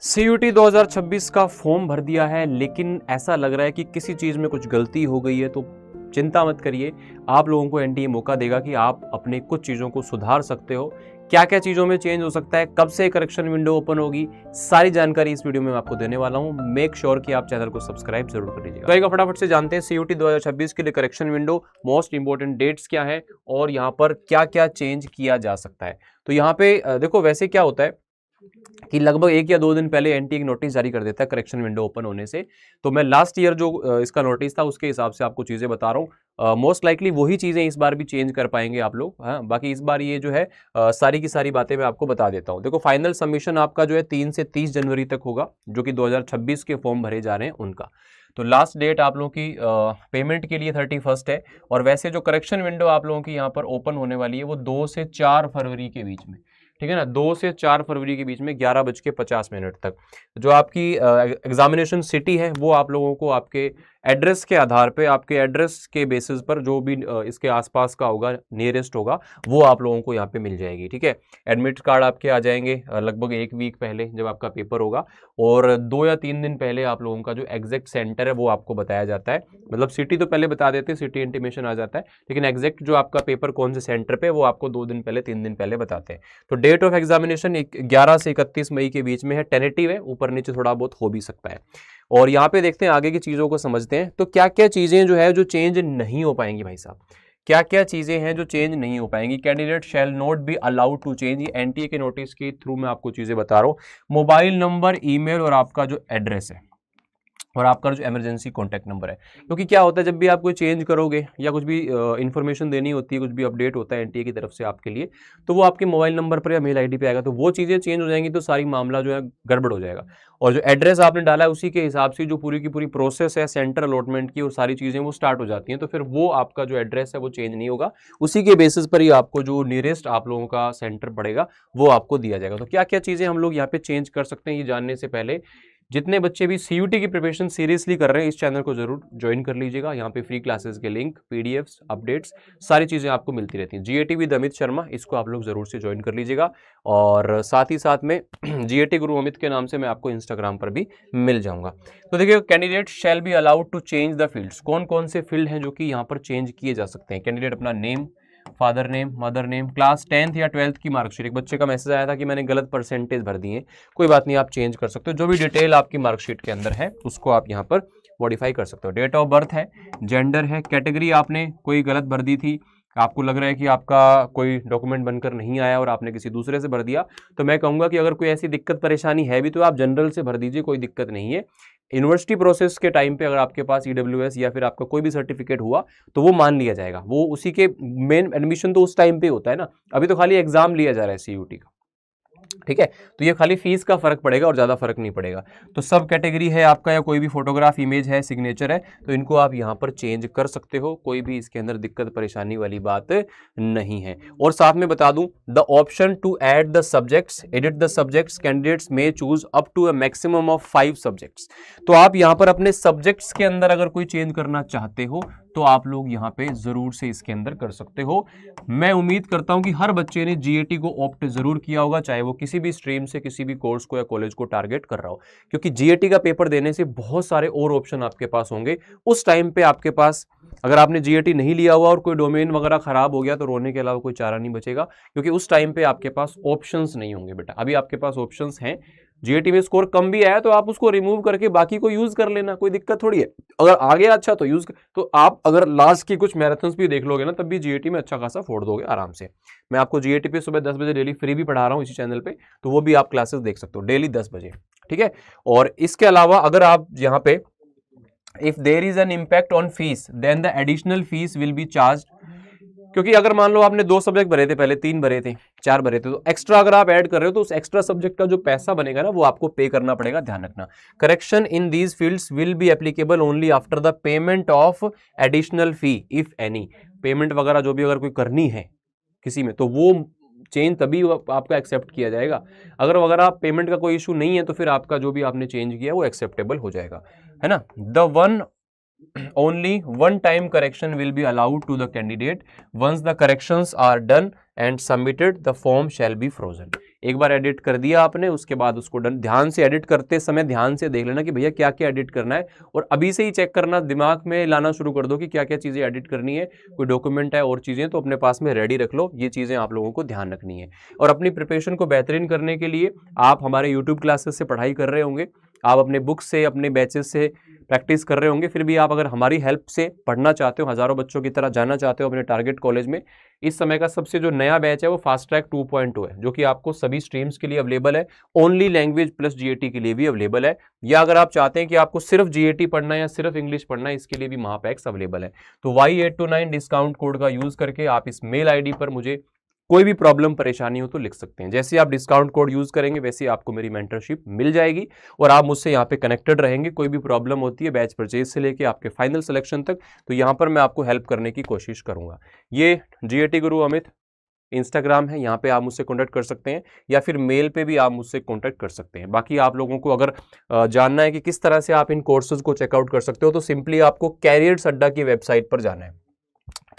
CUT 2026 का form भर दिया है, लेकिन ऐसा लग रहा है कि किसी चीज़ में कुछ गलती हो गई है। तो चिंता मत करिए, आप लोगों को एनटीए मौका देगा कि आप अपने कुछ चीज़ों को सुधार सकते हो। क्या क्या चीज़ों में चेंज हो सकता है, कब से करेक्शन विंडो ओपन होगी, सारी जानकारी इस वीडियो में मैं आपको देने वाला हूं। मेक श्योर कि आप चैनल को सब्सक्राइब जरूर कर लीजिएगा। तो एक फटाफट से जानते हैं CUT 2026 के लिए correction window, most important dates क्या है और यहाँ पर क्या क्या चेंज किया जा सकता है। तो यहाँ पे देखो, वैसे क्या होता है कि लगभग 1 या 2 दिन पहले एनटीए नोटिस जारी कर देता है करेक्शन विंडो ओपन होने से। तो मैं लास्ट ईयर जो इसका नोटिस था उसके हिसाब से आपको चीज़ें बता रहा हूँ। मोस्ट लाइकली वही चीज़ें इस बार भी चेंज कर पाएंगे आप लोग। हाँ, बाकी इस बार ये जो है सारी की सारी बातें मैं आपको बता देता हूँ। देखो, फाइनल सबमिशन आपका जो है 3 से 30 जनवरी तक होगा, जो कि 2026 के फॉर्म भरे जा रहे हैं उनका। तो लास्ट डेट आप लोगों की पेमेंट के लिए 31 है। और वैसे जो करेक्शन विंडो आप लोगों की यहाँ पर ओपन होने वाली है वो 2 से 4 फरवरी के बीच में, ठीक है ना, 2 से 4 फरवरी के बीच में 11:50 तक। जो आपकी एग्जामिनेशन सिटी है वो आप लोगों को आपके एड्रेस के आधार पे, आपके एड्रेस के बेसिस पर जो भी इसके आसपास का होगा, नियरेस्ट होगा, वो आप लोगों को यहाँ पे मिल जाएगी। ठीक है, एडमिट कार्ड आपके आ जाएंगे लगभग 1 वीक पहले जब आपका पेपर होगा, और 2 या 3 दिन पहले आप लोगों का जो एग्जैक्ट सेंटर है वो आपको बताया जाता है। मतलब सिटी तो पहले बता देते हैं, सिटी इंटीमेशन आ जाता है, लेकिन एग्जैक्ट जो आपका पेपर कौन से सेंटर पे वो आपको 2 दिन पहले, 3 दिन पहले बताते हैं। तो डेट ऑफ एग्जामिनेशन 11 से 31 मई के बीच में है, टेनेटिव है, ऊपर नीचे थोड़ा बहुत हो भी सकता है। और यहाँ पे देखते हैं, आगे की चीज़ों को समझते हैं। तो क्या क्या चीज़ें जो है जो चेंज नहीं हो पाएंगी भाई साहब, क्या क्या चीज़ें हैं जो चेंज नहीं हो पाएंगी। Candidate shall not be allowed to change, ये एनटीए के नोटिस के थ्रू मैं आपको चीज़ें बता रहा हूँ। मोबाइल नंबर, ईमेल और आपका जो एड्रेस है और आपका जो इमरजेंसी कॉन्टैक्ट नंबर है। क्योंकि क्या होता है, जब भी आप कोई चेंज करोगे या कुछ भी इन्फॉर्मेशन देनी होती है, कुछ भी अपडेट होता है एनटीए की तरफ से आपके लिए, तो वो आपके मोबाइल नंबर पर या मेल आईडी पे आएगा। तो वो चीज़ें चेंज हो जाएंगी तो सारी मामला जो है गड़बड़ हो जाएगा। और जो एड्रेस आपने डाला है उसी के हिसाब से जो पूरी की पूरी प्रोसेस है सेंटर अलॉटमेंट की और सारी चीज़ें वो स्टार्ट हो जाती हैं। तो फिर वो आपका जो एड्रेस है वो चेंज नहीं होगा, उसी के बेसिस पर ही आपको जो नियरेस्ट आप लोगों का सेंटर पड़ेगा वो आपको दिया जाएगा। तो क्या क्या चीज़ें हम लोग यहाँ पे चेंज कर सकते हैं, ये जानने से पहले जितने बच्चे भी सीयूटी की प्रिपरेशन सीरियसली कर रहे हैं, इस चैनल को जरूर ज्वाइन कर लीजिएगा। यहाँ पे फ्री क्लासेस के लिंक, पीडीएफ्स, अपडेट्स, सारी चीज़ें आपको मिलती रहती हैं। जीएटी विद अमित शर्मा, इसको आप लोग जरूर से ज्वाइन कर लीजिएगा। और साथ ही साथ में जीएटी गुरु अमित के नाम से मैं आपको इंस्टाग्राम पर भी मिल जाऊंगा। तो देखिए, candidate shall be allowed to change the fields. कौन कौन से फील्ड हैं जो कि यहाँ पर चेंज किए जा सकते हैं। कैंडिडेट अपना name, father name, mother name, class 10th या 12th की मार्कशीट। एक बच्चे का मैसेज आया था कि मैंने गलत परसेंटेज भर दिए, कोई बात नहीं, आप चेंज कर सकते हो। जो भी डिटेल आपकी मार्कशीट के अंदर है उसको आप यहाँ पर मॉडिफाई कर सकते हो। डेट ऑफ बर्थ है, जेंडर है, कैटेगरी आपने कोई गलत भर दी थी, आपको लग रहा है कि आपका कोई डॉक्यूमेंट बनकर नहीं आया और आपने किसी दूसरे से भर दिया, तो मैं कहूँगा कि अगर कोई ऐसी दिक्कत परेशानी है भी तो आप जनरल से भर दीजिए, कोई दिक्कत नहीं है। यूनिवर्सिटी प्रोसेस के टाइम पे अगर आपके पास ईडब्ल्यूएस या फिर आपका कोई भी सर्टिफिकेट हुआ तो वो मान लिया जाएगा। वो उसी के मेन एडमिशन तो उस टाइम पे होता है ना, अभी तो खाली एग्जाम लिया जा रहा है सीयूटी का। ठीक है, तो ये खाली फीस का फर्क पड़ेगा और ज्यादा फर्क नहीं पड़ेगा। तो सब कैटेगरी है आपका, या कोई भी फोटोग्राफ, इमेज है, सिग्नेचर है, तो इनको आप यहाँ पर चेंज कर सकते हो। कोई भी इसके अंदर दिक्कत परेशानी वाली बात नहीं है। और साथ में बता दूं, the option to add the subjects, edit the subjects, candidates में choose up to a maximum of 5 subjects. तो आप यहाँ पर अपने सब्जेक्ट्स के अंदर अगर कोई चेंज करना चाहते हो तो आप लोग यहाँ पे जरूर से इसके अंदर कर सकते हो। मैं उम्मीद करता हूं कि हर बच्चे ने जीएटी को ऑप्ट जरूर किया होगा, चाहे वो किसी भी स्ट्रीम से, किसी भी कोर्स को या कॉलेज को टारगेट कर रहा हो। क्योंकि जीएटी का पेपर देने से बहुत सारे और ऑप्शन आपके पास होंगे। उस टाइम पे आपके पास, अगर आपने जीएटी नहीं लिया हुआ और कोई डोमेन वगैरह खराब हो गया तो रोने के अलावा कोई चारा नहीं बचेगा, क्योंकि उस टाइम पे आपके पास ऑप्शंस नहीं होंगे बेटा। अभी आपके पास ऑप्शंस हैं। जीएटी में स्कोर कम भी आया तो आप उसको रिमूव करके बाकी को यूज कर लेना, कोई दिक्कत थोड़ी है। अगर आ गया अच्छा तो यूज तो आप अगर लास्ट की कुछ मैराथन्स भी देख लोगे ना, तब भी जीएटी में अच्छा खासा फोड़ दोगे आराम से। मैं आपको जीएटी पे सुबह 10 बजे डेली फ्री भी पढ़ा रहा हूँ इसी चैनल पे, तो वो भी आप क्लासेस देख सकते हो डेली 10 बजे। ठीक है, और इसके अलावा अगर आप यहाँ पे if there is an impact on fees then the additional fees will be charge. क्योंकि अगर मान लो आपने 2 सब्जेक्ट भरे थे, पहले 3 भरे थे, 4 भरे थे, तो एक्स्ट्रा अगर आप ऐड कर रहे हो तो उस एक्स्ट्रा सब्जेक्ट का जो पैसा बनेगा ना वो आपको पे करना पड़ेगा, ध्यान रखना। Correction in these fields will be applicable only after the payment of additional fee if any. Payment वगैरह जो भी अगर कोई करनी है किसी में, तो वो चेंज तभी आपका एक्सेप्ट किया जाएगा। अगर वगैरह आप पेमेंट का कोई इशू नहीं है तो फिर आपका जो भी आपने चेंज किया वो एक्सेप्टेबल हो जाएगा, है ना। The one only one time correction will be allowed to the candidate. Once the corrections are done and submitted, the form shall be frozen. एक बार एडिट कर दिया आपने, उसके बाद उसको ध्यान से एडिट करते समय ध्यान से देख लेना कि भैया क्या क्या एडिट करना है, और अभी से ही चेक करना, दिमाग में लाना शुरू कर दो कि क्या क्या चीज़ें एडिट करनी है, कोई डॉक्यूमेंट है और चीज़ें तो अपने पास में रेडी रख लो, ये चीज़ें आप लोगों को ध्यान रखनी है। और अपनी प्रिपरेशन को बेहतरीन करने के लिए आप हमारे यूट्यूब क्लासेस से पढ़ाई कर रहे होंगे, आप अपने बुक से, अपने बैचेस से प्रैक्टिस कर रहे होंगे, फिर भी आप अगर हमारी हेल्प से पढ़ना चाहते हो, हज़ारों बच्चों की तरह जाना चाहते हो अपने टारगेट कॉलेज में, इस समय का सबसे जो नया बैच है वो फास्ट ट्रैक 2.0 है, जो कि आपको सभी स्ट्रीम्स के लिए अवेलेबल है, ओनली लैंग्वेज प्लस जीएटी के लिए भी अवेलेबल है। या अगर आप चाहते हैं कि आपको सिर्फ जीएटी पढ़ना है या सिर्फ इंग्लिश पढ़ना है, इसके लिए भी महापैक्स अवेलेबल है। तो Y829 डिस्काउंट कोड का यूज करके आप इस मेल आईडी पर मुझे कोई भी प्रॉब्लम परेशानी हो तो लिख सकते हैं। जैसे आप डिस्काउंट कोड यूज करेंगे वैसे आपको मेरी मेंटरशिप मिल जाएगी और आप मुझसे यहाँ पे कनेक्टेड रहेंगे। कोई भी प्रॉब्लम होती है बैच परचेज से लेके आपके फाइनल सिलेक्शन तक, तो यहाँ पर मैं आपको हेल्प करने की कोशिश करूंगा। ये जीएटी गुरु अमित इंस्टाग्राम है, यहाँ पे आप मुझसे कॉन्टैक्ट कर सकते हैं या फिर मेल पे भी आप मुझसे कॉन्टैक्ट कर सकते हैं। बाकी आप लोगों को अगर जानना है कि किस तरह से आप इन कोर्सेज को चेकआउट कर सकते हो, तो सिंपली आपको कैरियर्स अड्डा की वेबसाइट पर जाना है।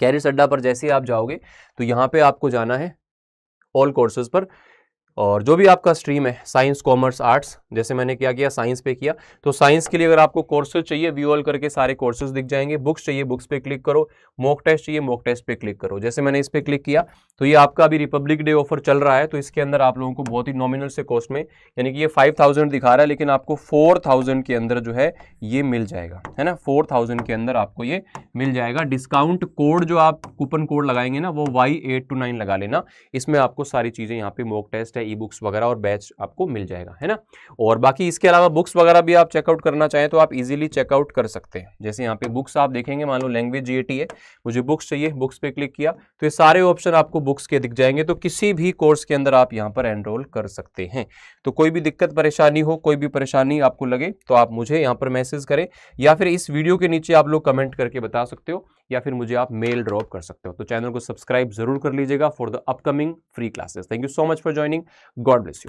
कैरियर्स अड्डा पर जैसे ही आप जाओगे तो यहाँ पे आपको जाना है ऑल कोर्सेज पर, और जो भी आपका स्ट्रीम है साइंस, कॉमर्स, आर्ट्स, जैसे मैंने क्या किया साइंस पे किया, तो साइंस के लिए अगर आपको कोर्सेज चाहिए व्यू ऑल करके सारे कोर्सेज दिख जाएंगे, बुक्स चाहिए बुक्स पे क्लिक करो, मॉक टेस्ट चाहिए मॉक टेस्ट पे क्लिक करो। जैसे मैंने इस पे क्लिक किया तो ये आपका अभी रिपब्लिक डे ऑफर चल रहा है, तो इसके अंदर आप लोगों को बहुत ही नॉमिनल से कॉस्ट में, यानी कि ये 5000 दिखा रहा है लेकिन आपको 4000 के अंदर जो है ये मिल जाएगा, है ना, 4000 के अंदर आपको ये मिल जाएगा। डिस्काउंट कोड जो आप कूपन कोड लगाएंगे ना वो Y829 लगा लेना, इसमें आपको सारी चीजें यहाँ पे मॉक टेस्ट है, ई बुक्स वगैरह और बैच आपको मिल जाएगा, है ना। और बाकी इसके अलावा बुक्स वगैरह भी आप चेकआउट करना चाहें तो आप इजीली चेकआउट कर सकते हैं। जैसे यहाँ पे बुक्स आप देखेंगे, मान लो लैंग्वेज जीएटी है, मुझे बुक्स चाहिए, बुक्स पे क्लिक किया तो ये सारे ऑप्शन आपको बुक्स के दिख जाएंगे, तो किसी भी कोर्स के अंदर आप यहाँ पर एनरोल कर सकते हैं। तो कोई भी दिक्कत परेशानी हो, कोई भी परेशानी आपको लगे तो आप मुझे यहाँ पर मैसेज करें या फिर इस वीडियो के नीचे आप लोग कमेंट करके बता सकते हो या फिर मुझे आप मेल ड्रॉप कर सकते हो। तो चैनल को सब्सक्राइब जरूर कर लीजिएगा for the upcoming free classes. Thank you so much for joining. God bless you all.